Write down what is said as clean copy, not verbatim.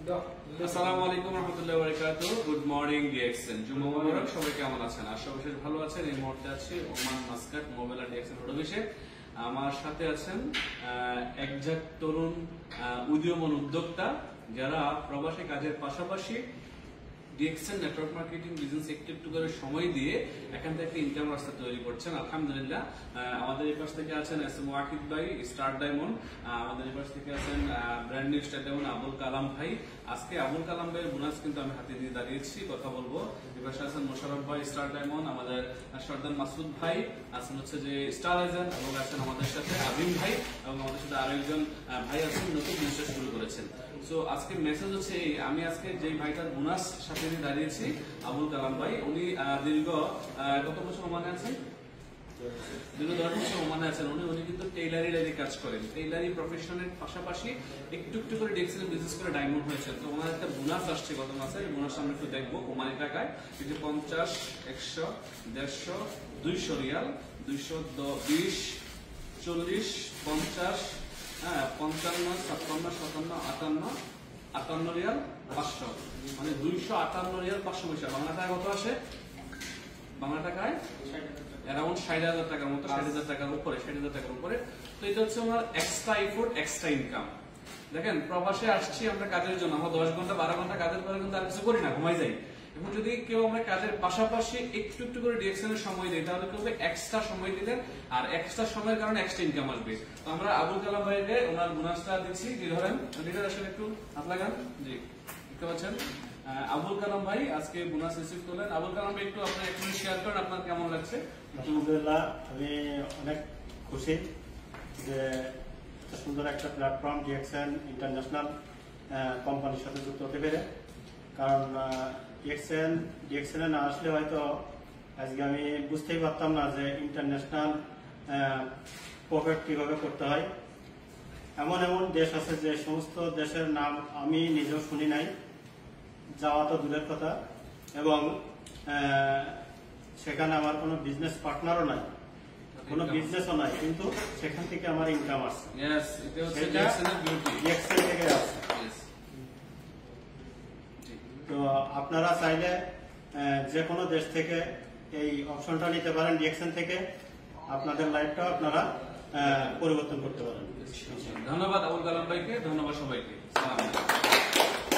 আসসালামু আলাইকুম রহমতুল্লাহি ওয়া বারাকাতুহু। গুড মর্নিং ডিএক্সএন, জুমা মুবারক। সবাই কেমন আছেন? আশা করি ভালো আছেন। এই মুহূর্তে আছি Oman Muscat mobile DXN road অফিসে। আমার সাথে আছেন একজাক তরুণ উদীয়মান উদ্যোক্তা যারা প্রবাসী কাজের পাশাপাশি ডিএক্সএন নেটওয়ার্ক মার্কেটিং বিজনেস একটু করে সময় দিয়ে এখান থেকে ইনকাম রাস্তা তৈরি করছেন। আলহামদুলিল্লাহ। আমাদের এই পাশ থেকে আছেন এস এম ওয়াকিদ ভাই, স্টার ডায়মন্ড। আমাদের এই পাশ থেকে আছেন brand new star diamond Abul Kalam ভাই। আজকে আবুল কালাম ভাইয়ের বোনাস কিন্তু আমি হাতে দিয়ে দাঁড়িয়েছি, কথা বলবো। এই পাশে আছেন মোশারফ ভাই, স্টার ডায়মন্ড। আমাদের সর্দার মাসুদ ভাই আছেন হচ্ছে যে স্টার এজেন্ট, এবং আছেন আমাদের সাথে আবিম ভাই, এবং আমাদের সাথে আরো একজন ভাই আছেন নতুন বিজনেস শুরু করেছেন। সো আজকে মেসেজ হচ্ছে এই, আমি আজকে যে ভাইটার বোনাস সাথে দাঁড়িয়েছি আবুল কালাম ভাই, উনি দীর্ঘ কত বছর ওমানে আছেন? দীর্ঘ 10 বছর ওমানে আছেন। উনি কিন্তু টেইলারি লাইনে কাজ করেন। টেইলারি প্রফেশনের পাশাপাশি একটু করে ডিএক্সএল বিজনেস করে ডায়মন্ড হয়েছেন। তো ওনার একটা বোনাস আসছে গত মাসে, বোনাস আমরা একটু দেখবো ওমানি টাকায়। কিন্তু 50, 100, 150, 200 রিয়াল, 220, 40, 50, 55, 57, 57, 58 রিয়াল 500, মানে 258 রিয়াল 500 পয়সা। বাংলা টাকা কত আসে? বাংলা টাকায় অ্যারাউন্ড 60,000 টাকার মতো, 60,000 টাকার উপরে, 60,000 টাকার উপরে। তো এটা হচ্ছে আমার এক্সট্রা এফোর্ট, এক্সট্রা ইনকাম। দেখেন, প্রবাসে আসছি আমরা কাজের জন্য, আমরা 10 ঘন্টা 12 ঘন্টা কাজের পরে কিন্তু আর কিছু করি না, ঘুমাই যাই। এখন যদি কেউ আমরা কাজের পাশাপাশি একটু করে ডিএক্সএল এর সময় দেয়, তাহলে কি হবে? এক্সট্রা সময় দিলেন, আর এক্সট্রা সময়ের কারণে এক্সট্রা ইনকাম আসবে। তো আমরা আবুল কালাম ভাইকে ওনার বোনাসটা দিচ্ছি। কি ধরেন, লিডার আসলে একটু হাত লাগান। জি, দেখতে পাচ্ছেন আবুল কালাম ভাই আজকে বোনাস রিসিভ করলেন। আবুল কালাম ভাই একটু আপনার একটু শেয়ার করেন, আপনার কেমন লাগছে? আলহামদুলিল্লাহ, আমি অনেক খুশি যে এত সুন্দর একটা প্ল্যাটফর্ম ডিএক্সএন ইন্টারন্যাশনাল কোম্পানির সাথে যুক্ত হতে পেরে। কারণ ডিএক্সএন না আসলে হয়তো আজকে আমি বুঝতেই পারতাম না যে ইন্টারন্যাশনাল প্রফিট কিভাবে করতে হয়। এমন দেশ আছে যে সমস্ত দেশের নাম আমি নিজেও শুনি নাই, যাওয়া তো দূরের কথা, এবং সেখানে আমার কোনো বিজনেস পার্টনারও নাই, কোনো বিজনেসও নাই, কিন্তু সেখান থেকে আমার ইনকাম আসছে। ডিএক্সএন থেকে আসছে। তো আপনারা চাইলে যে কোনো দেশ থেকে এই অপশনটা নিতে পারেন, ডিএক্সএন থেকে আপনাদের লাইফটা আপনারা পরিবর্তন করতে পারেন। ধন্যবাদ আবুল কালাম ভাইকে, ধন্যবাদ সবাইকে।